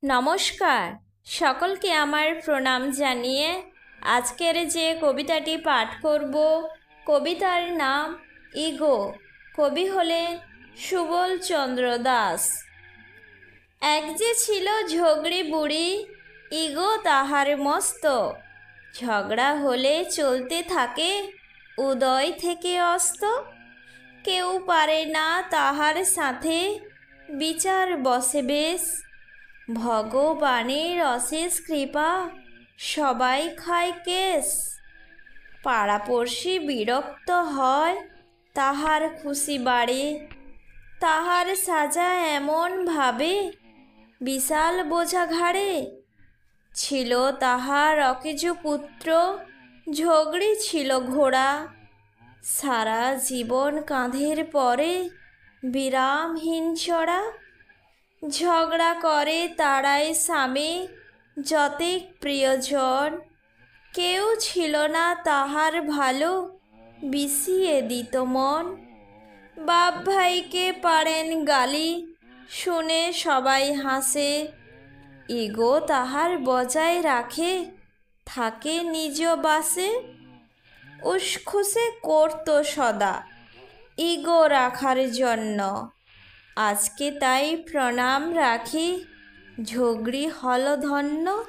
নমস্কার, সকলকে আমার প্রণাম জানিয়ে আজকের যে কবিতাটি পাঠ করব, কবিতার নাম ইগো। কবি হলেন সুবল চন্দ্র দাস। এক যে ছিল ঝগড়ি বুড়ি, ইগো তাহার মস্ত। ঝগড়া হলে চলতে থাকে উদয় থেকে অস্ত। কেউ পারে না তাহার সাথে, বিচার বসে বেশ। ভগবানের অশেষ কৃপা, সবাই খায় কেস। পাড়াপড়শি বিরক্ত হয়, তাহার খুশি বাড়ে। তাহার সাজা এমন ভাবে, বিশাল বোঝা ঘাড়ে। ছিল তাহার অকেজো পুত্র, ঝগড়ি ছিল ঘোড়া। সারা জীবন কাঁধের পরে, বিরামহীন চড়া। ঝগড়া করে তারাই স্বামী, যতেক প্রিয়জন। কেউ ছিল না তাহার ভালো, বিষিয়ে দিত মন। বাপ ভাইকে পারেন গালি, শুনে সবাই হাসে। ইগো তাহার বজায় রাখে, থাকে নিজ বাসে। উসখুসে করত সদা, ইগো রাখার জন্য। আজকে তাই প্রণাম রাখি, ঝগড়ি হল ধন্য।